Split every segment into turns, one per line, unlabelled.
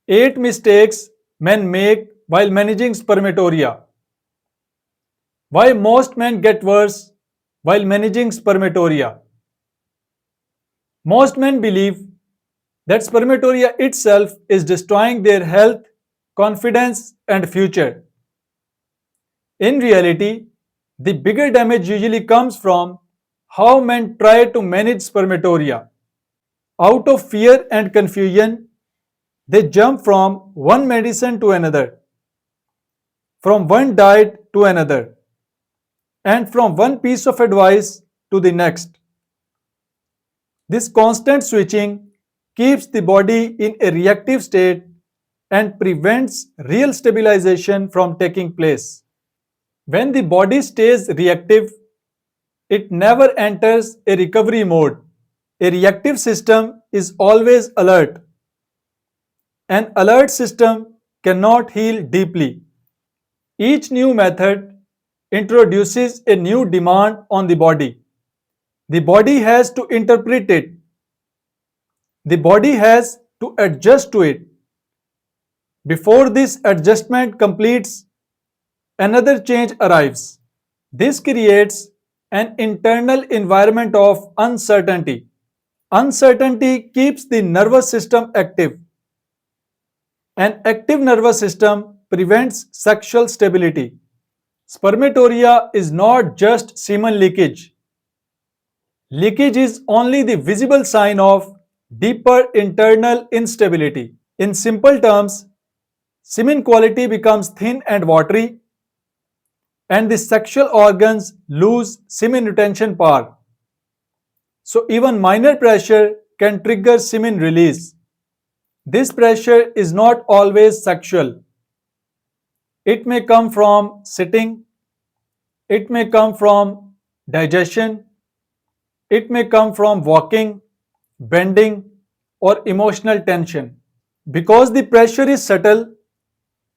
8 mistakes men make while managing spermatorrhea. Why most men get worse while managing spermatorrhea. Most men believe that spermatorrhea itself is destroying their health, confidence, and future. In reality, the bigger damage usually comes from how men try to manage spermatorrhea. Out of fear and confusion, they jump from one medicine to another, from one diet to another, and from one piece of advice to the next. This constant switching keeps the body in a reactive state and prevents real stabilization from taking place. When the body stays reactive, it never enters a recovery mode. A reactive system is always alert. An alert system cannot heal deeply. Each new method introduces a new demand on the body. The body has to interpret it. The body has to adjust to it. Before this adjustment completes, another change arrives. This creates an internal environment of uncertainty. Uncertainty keeps the nervous system active. An active nervous system prevents sexual stability. Spermatorrhea is not just semen leakage. Leakage is only the visible sign of deeper internal instability. In simple terms, semen quality becomes thin and watery, and the sexual organs lose semen retention power. So even minor pressure can trigger semen release. This pressure is not always sexual. It may come from sitting, it may come from digestion, it may come from walking, bending, or emotional tension. Because the pressure is subtle,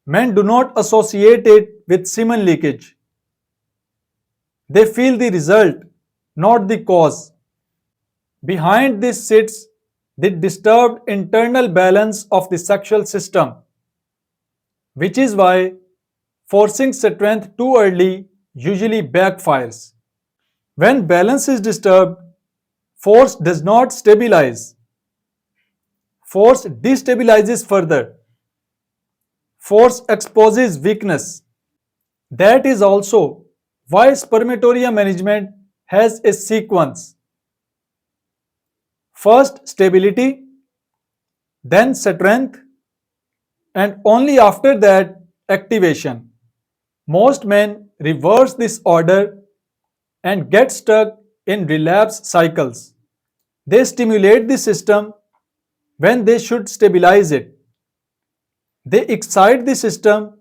men do not associate it with semen leakage. They feel the result, not the cause. Behind this sits the disturbed internal balance of the sexual system, which is why forcing strength too early usually backfires. When balance is disturbed, force does not stabilize. Force destabilizes further. Force exposes weakness. That is also why spermatorrhea management has a sequence. First stability, then strength, and only after that activation. Most men reverse this order and get stuck in relapse cycles. They stimulate the system when they should stabilize it. They excite the system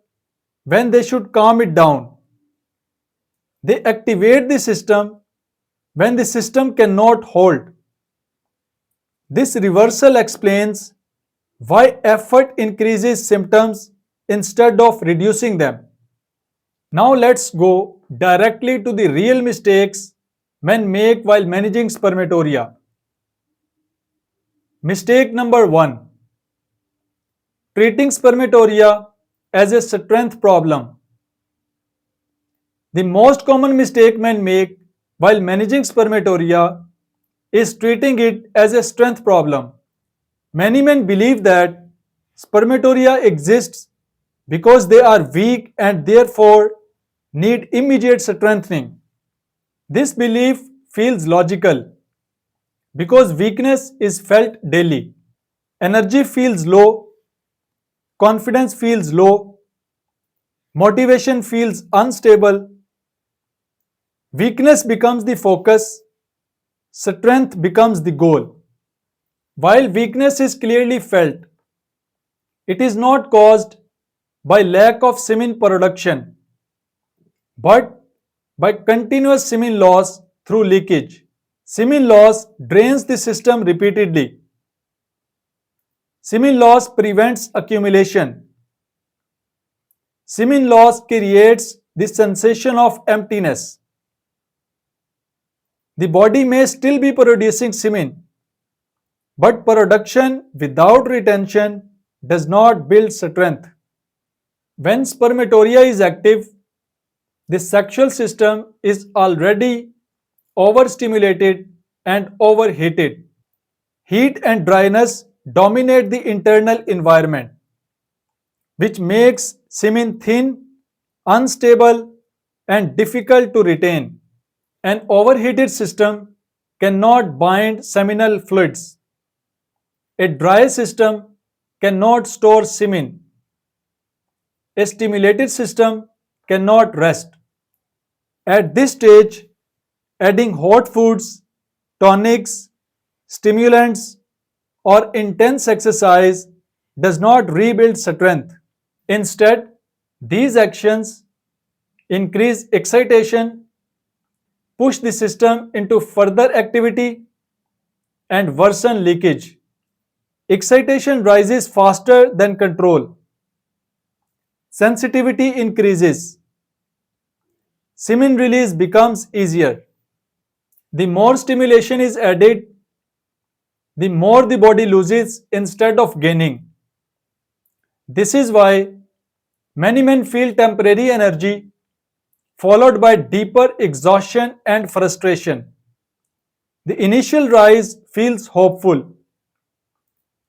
when they should calm it down. They activate the system when the system cannot hold. This reversal explains why effort increases symptoms instead of reducing them. Now let's go directly to the real mistakes men make while managing spermatorrhea. Mistake number 1. Treating spermatorrhea as a strength problem. The most common mistake men make while managing spermatorrhea is treating it as a strength problem. Many men believe that spermatorrhea exists because they are weak and therefore need immediate strengthening. This belief feels logical because weakness is felt daily. Energy feels low, confidence feels low, motivation feels unstable. Weakness becomes the focus, strength becomes the goal. While weakness is clearly felt, it is not caused by lack of semen production, but by continuous semen loss through leakage. Semen loss drains the system repeatedly. Semen loss prevents accumulation. Semen loss creates the sensation of emptiness. The body may still be producing semen, but production without retention does not build strength. When spermatorrhea is active, the sexual system is already overstimulated and overheated. Heat and dryness dominate the internal environment, which makes semen thin, unstable, and difficult to retain. An overheated system cannot bind seminal fluids. A dry system cannot store semen. A stimulated system cannot rest. At this stage, adding hot foods, tonics, stimulants, or intense exercise does not rebuild strength. Instead, these actions increase excitation, push the system into further activity, and worsen leakage. Excitation rises faster than control. Sensitivity increases. Semen release becomes easier. The more stimulation is added, the more the body loses instead of gaining. This is why many men feel temporary energy followed by deeper exhaustion and frustration. The initial rise feels hopeful.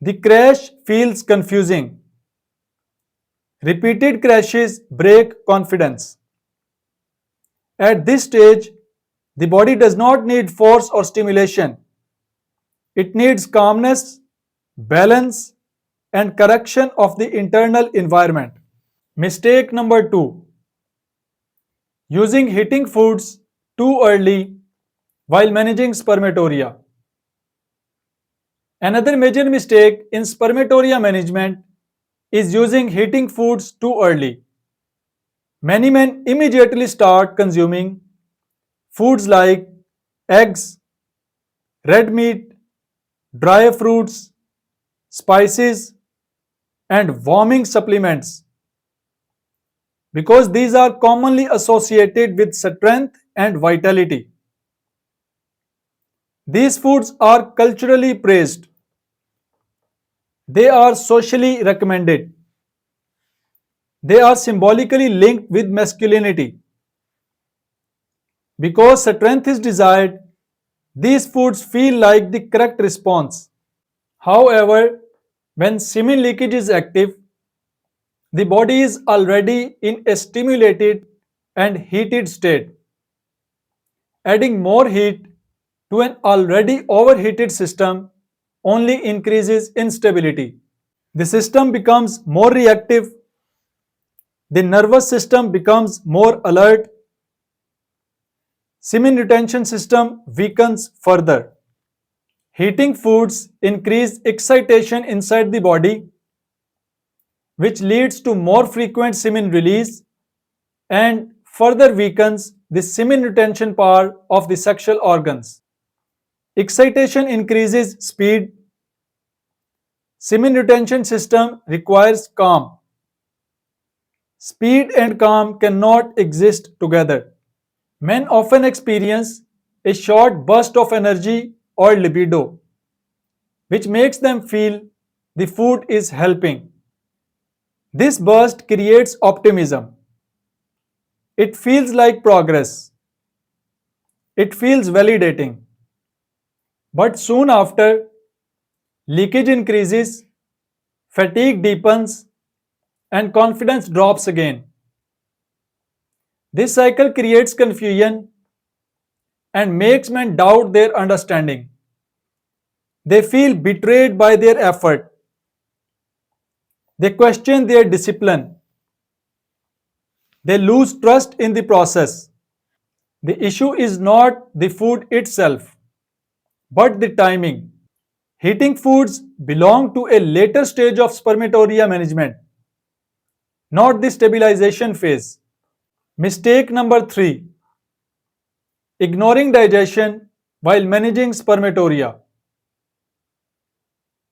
The crash feels confusing. Repeated crashes break confidence. At this stage, the body does not need force or stimulation. It needs calmness, balance, and correction of the internal environment. Mistake number 2: using heating foods too early while managing spermatorrhea. Another major mistake in spermatorrhea management is using heating foods too early. Many men immediately start consuming foods like eggs, red meat, dry fruits, spices, and warming supplements because these are commonly associated with strength and vitality. These foods are culturally praised. They are socially recommended. They are symbolically linked with masculinity. Because strength is desired, these foods feel like the correct response. However, when semen leakage is active, the body is already in a stimulated and heated state. Adding more heat to an already overheated system only increases instability. The system becomes more reactive, the nervous system becomes more alert, semen retention system weakens further. Heating foods increase excitation inside the body, which leads to more frequent semen release and further weakens the semen retention power of the sexual organs. Excitation increases speed. Semen retention system requires calm. Speed and calm cannot exist together. Men often experience a short burst of energy or libido, which makes them feel the food is helping. This burst creates optimism. It feels like progress. It feels validating. But soon after, leakage increases, fatigue deepens, and confidence drops again. This cycle creates confusion and makes men doubt their understanding. They feel betrayed by their effort. They question their discipline. They lose trust in the process. The issue is not the food itself, but the timing. Heating foods belong to a later stage of spermatorrhea management, not the stabilization phase. Mistake number 3: ignoring digestion while managing spermatorrhea.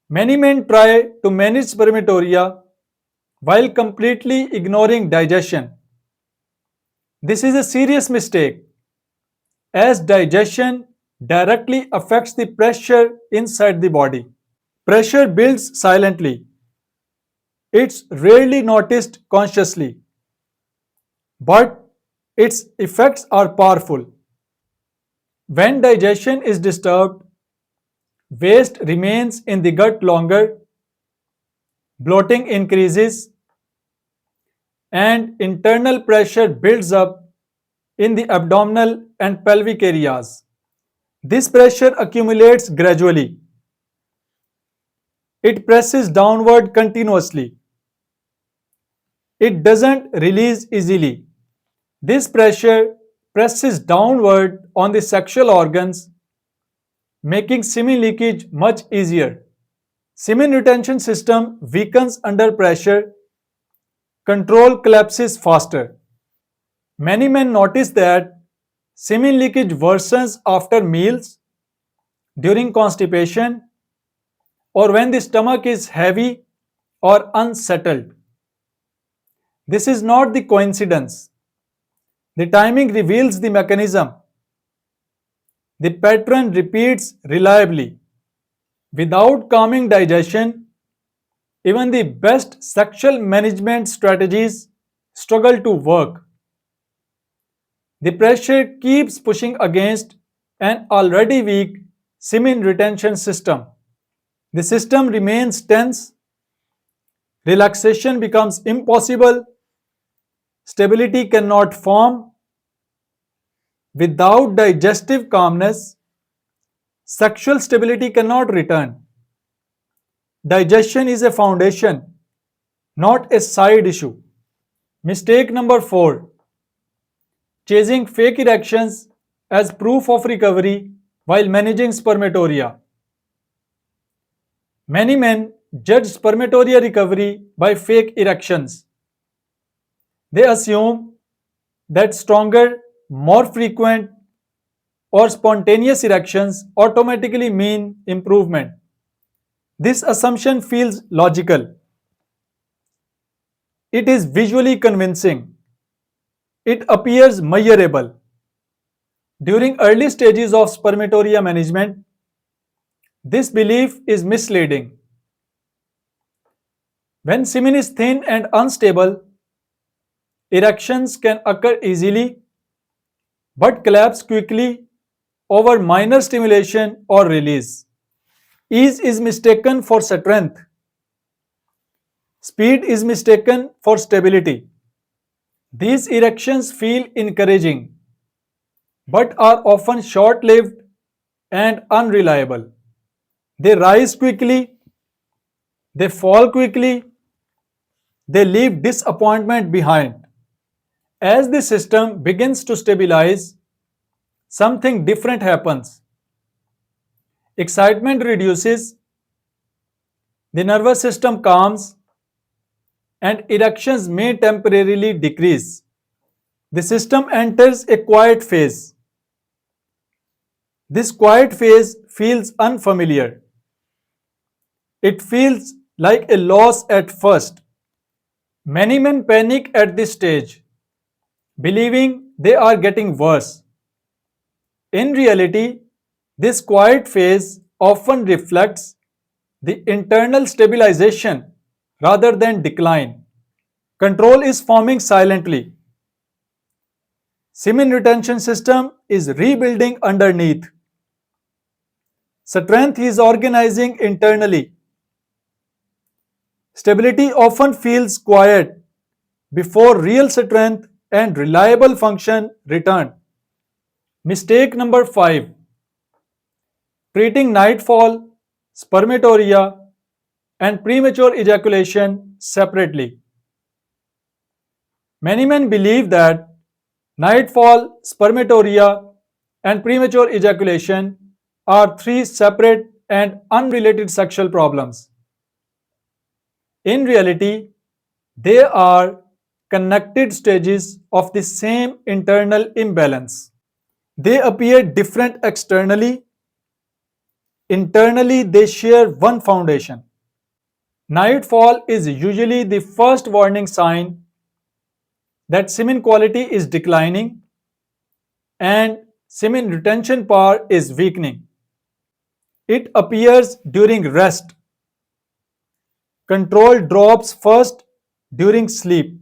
Many men try to manage spermatorrhea while completely ignoring digestion. This is a serious mistake as digestion directly affects the pressure inside the body. Pressure builds silently. It's rarely noticed consciously, but its effects are powerful. When digestion is disturbed, waste remains in the gut longer, bloating increases, and internal pressure builds up in the abdominal and pelvic areas. This pressure accumulates gradually. It presses downward continuously. It doesn't release easily. This pressure presses downward on the sexual organs, making semen leakage much easier. Semen retention system weakens under pressure, control collapses faster. Many men notice that semen leakage worsens after meals, during constipation, or when the stomach is heavy or unsettled. This is not the coincidence. The timing reveals the mechanism. The pattern repeats reliably. Without calming digestion, even the best sexual management strategies struggle to work. The pressure keeps pushing against an already weak semen retention system. The system remains tense, relaxation becomes impossible, stability cannot form. Without digestive calmness, sexual stability cannot return. Digestion is a foundation, not a side issue. Mistake number 4: chasing fake erections as proof of recovery while managing spermatorrhea. Many men judge spermatorrhea recovery by fake erections. They assume that stronger, more frequent, or spontaneous erections automatically mean improvement. This assumption feels logical. It is visually convincing. It appears measurable. During early stages of spermatorrhea management, this belief is misleading. When semen is thin and unstable, erections can occur easily but collapse quickly over minor stimulation or release. Ease is mistaken for strength. Speed is mistaken for stability. These erections feel encouraging but are often short lived and unreliable. They rise quickly, they fall quickly, they leave disappointment behind. As the system begins to stabilize, something different happens. Excitement reduces, the nervous system calms, and erections may temporarily decrease. The system enters a quiet phase. This quiet phase feels unfamiliar. It feels like a loss at first. Many men panic at this stage, believing they are getting worse. In reality, this quiet phase often reflects the internal stabilization rather than decline. Control is forming silently. Semen retention system is rebuilding underneath. Strength is organizing internally. Stability often feels quiet before real strength and reliable function return. Mistake number 5: treating nightfall, spermatorrhea, and premature ejaculation separately. Many men believe that nightfall, spermatorrhea, and premature ejaculation are three separate and unrelated sexual problems. In reality, they are connected stages of the same internal imbalance. They appear different externally. Internally, they share one foundation. Nightfall is usually the first warning sign that semen quality is declining and semen retention power is weakening. It appears during rest, Control drops first during sleep.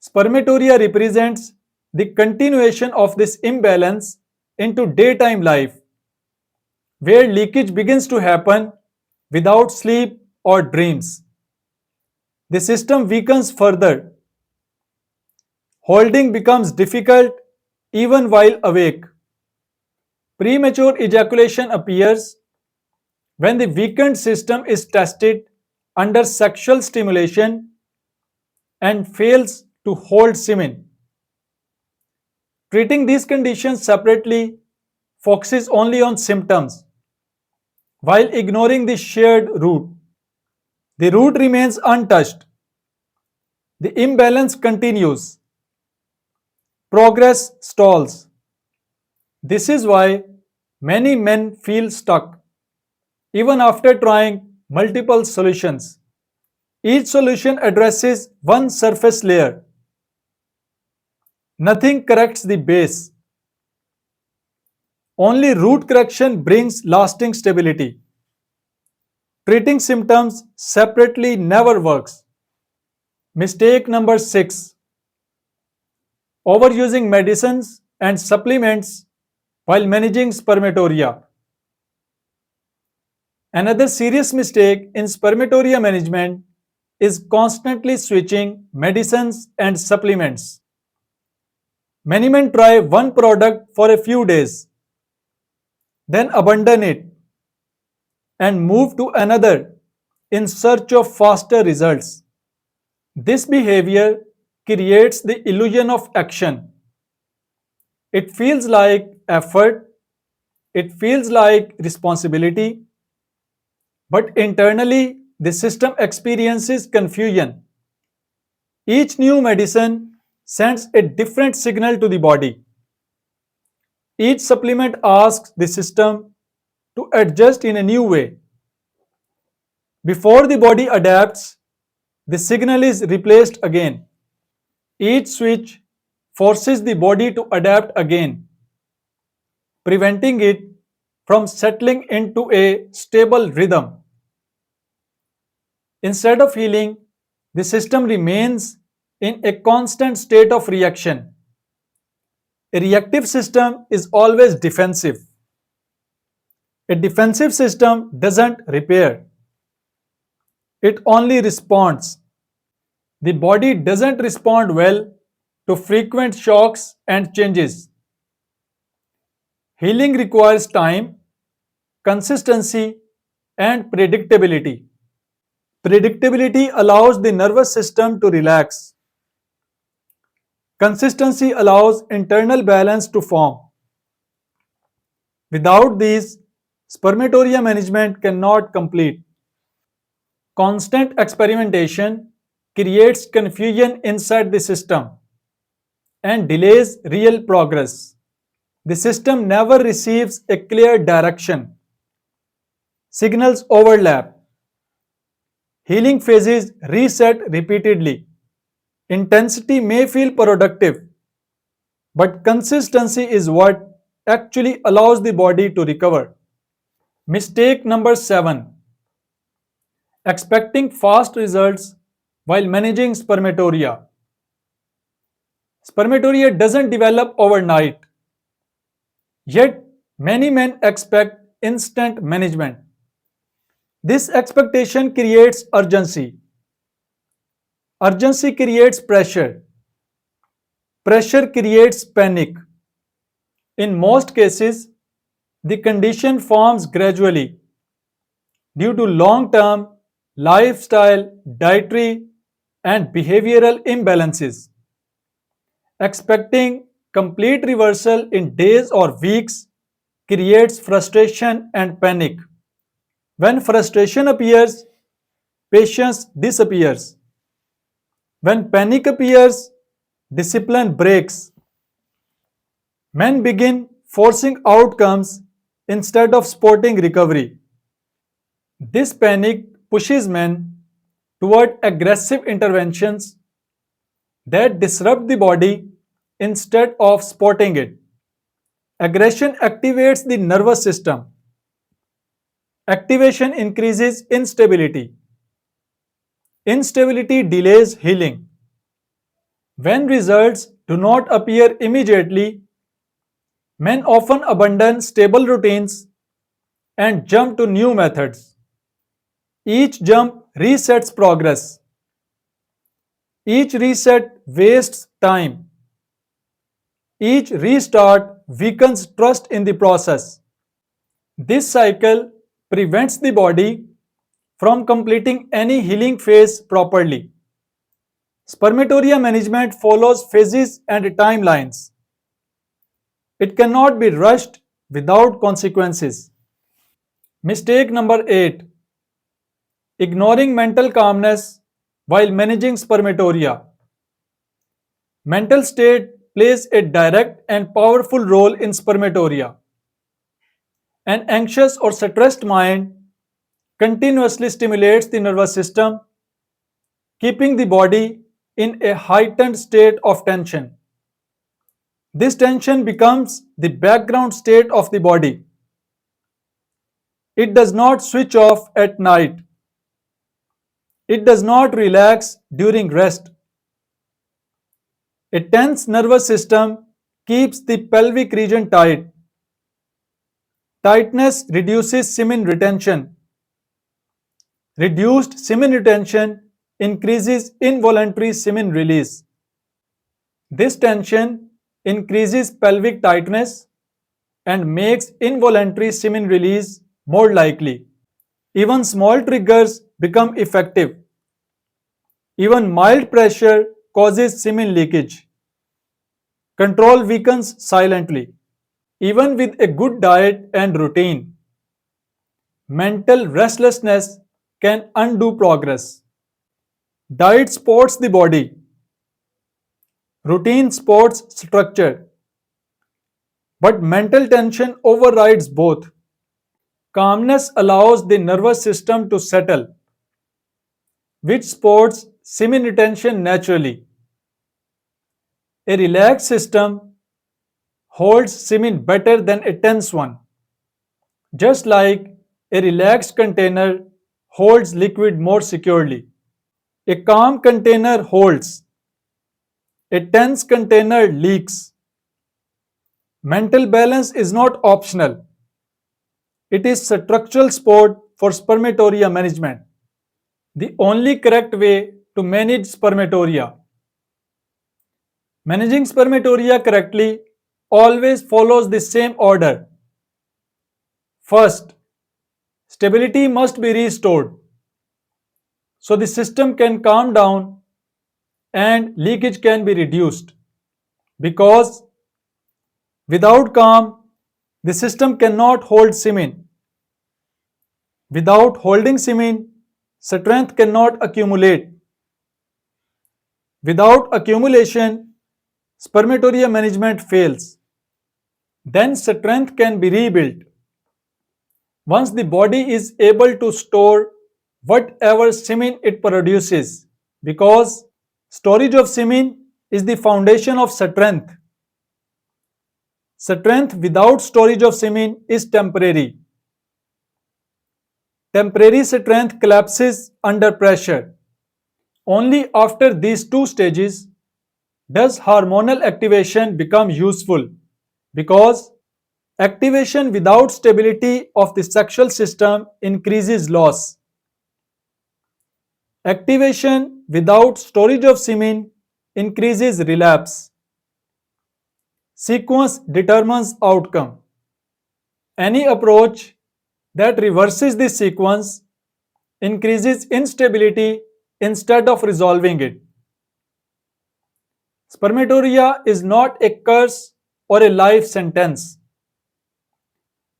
Spermatorrhea represents the continuation of this imbalance into daytime life, where leakage begins to happen without sleep or dreams. The system weakens further. Holding becomes difficult even while awake. Premature ejaculation appears when the weakened system is tested under sexual stimulation and fails to hold semen. Treating these conditions separately focuses only on symptoms while ignoring the shared root. The root remains untouched. The imbalance continues. Progress stalls. This is why many men feel stuck, even after trying multiple solutions. Each solution addresses one surface layer. Nothing corrects the base. Only root correction brings lasting stability. Treating symptoms separately never works. Mistake number 6. Overusing medicines and supplements while managing spermatorrhea. Another serious mistake in spermatorrhea management is constantly switching medicines and supplements. Many men try one product for a few days, then abandon it and move to another in search of faster results. This behavior creates the illusion of action. It feels like effort, it feels like responsibility, but internally the system experiences confusion. Each new medicine sends a different signal to the body. Each supplement asks the system to adjust in a new way. Before the body adapts, the signal is replaced again. Each switch forces the body to adapt again, preventing it from settling into a stable rhythm. Instead of healing, the system remains in a constant state of reaction. A reactive system is always defensive. A defensive system doesn't repair, it only responds. The body doesn't respond well to frequent shocks and changes. Healing requires time, consistency, and predictability. Predictability allows the nervous system to relax. Consistency allows internal balance to form. Without these, spermatorrhea management cannot complete. Constant experimentation creates confusion inside the system and delays real progress. The system never receives a clear direction. Signals overlap. Healing phases reset repeatedly. Intensity may feel productive, but consistency is what actually allows the body to recover. Mistake number 7. Expecting fast results while managing spermatorrhea. Spermatorrhea doesn't develop overnight, yet many men expect instant management. This expectation creates urgency. Urgency creates pressure. Pressure creates panic. In most cases, the condition forms gradually due to long-term lifestyle, dietary, and behavioral imbalances. Expecting complete reversal in days or weeks creates frustration and panic. When frustration appears, patience disappears. When panic appears, discipline breaks. Men begin forcing outcomes instead of supporting recovery. This panic pushes men toward aggressive interventions that disrupt the body instead of supporting it. Aggression activates the nervous system. Activation increases instability. Instability delays healing. When results do not appear immediately, men often abandon stable routines and jump to new methods. Each jump resets progress. Each reset wastes time. Each restart weakens trust in the process. This cycle prevents the body from completing any healing phase properly. Spermatorrhea management follows phases and timelines. It cannot be rushed without consequences. Mistake number 8: ignoring mental calmness while managing spermatorrhea. Mental state plays a direct and powerful role in spermatorrhea. An anxious or stressed mind continuously stimulates the nervous system, keeping the body in a heightened state of tension. This tension becomes the background state of the body. It does not switch off at night. It does not relax during rest. A tense nervous system keeps the pelvic region tight. Tightness reduces semen retention. Reduced semen retention increases involuntary semen release. This tension increases pelvic tightness and makes involuntary semen release more likely. Even small triggers become effective. Even mild pressure causes semen leakage. Control weakens silently. Even with a good diet and routine, mental restlessness can undo progress. Diet supports the body. Routine supports structure. But mental tension overrides both. Calmness allows the nervous system to settle, which supports semen retention naturally. A relaxed system holds semen better than a tense one, just like a relaxed container holds liquid more securely. A calm container holds, a tense container leaks. Mental balance is not optional. It is structural support for spermatorrhea management. The only correct way to manage spermatorrhea. Managing spermatorrhea correctly always follows the same order. First, stability must be restored so the system can calm down and leakage can be reduced. Because without calm, the system cannot hold semen. Without holding semen, strength cannot accumulate. Without accumulation, spermatorrhea management fails. Then strength can be rebuilt. Once the body is able to store whatever semen it produces, because storage of semen is the foundation of strength. Strength without storage of semen is temporary. Temporary strength collapses under pressure. Only after these two stages does hormonal activation become useful, because activation without stability of the sexual system increases loss. Activation without storage of semen increases relapse. Sequence determines outcome. Any approach that reverses this sequence increases instability instead of resolving it. Spermatorrhea is not a curse or a life sentence.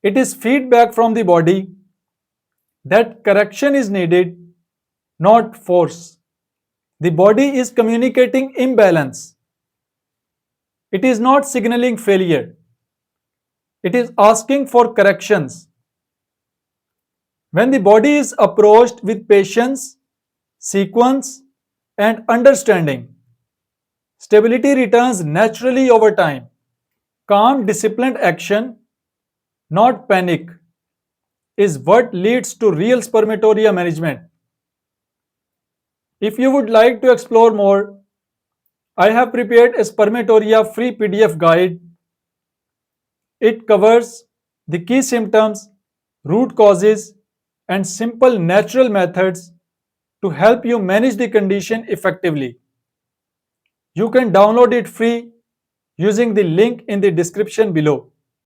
It is feedback from the body that correction is needed, not force. The body is communicating imbalance. It is not signaling failure. It is asking for corrections. When the body is approached with patience, sequence, and understanding, stability returns naturally over time. Calm, disciplined action, not panic, is what leads to real spermatorrhea management. If you would like to explore more, I have prepared a Spermatorrhea free PDF guide. It covers the key symptoms, root causes, and simple natural methods to help you manage the condition effectively. You can download it free using the link in the description below.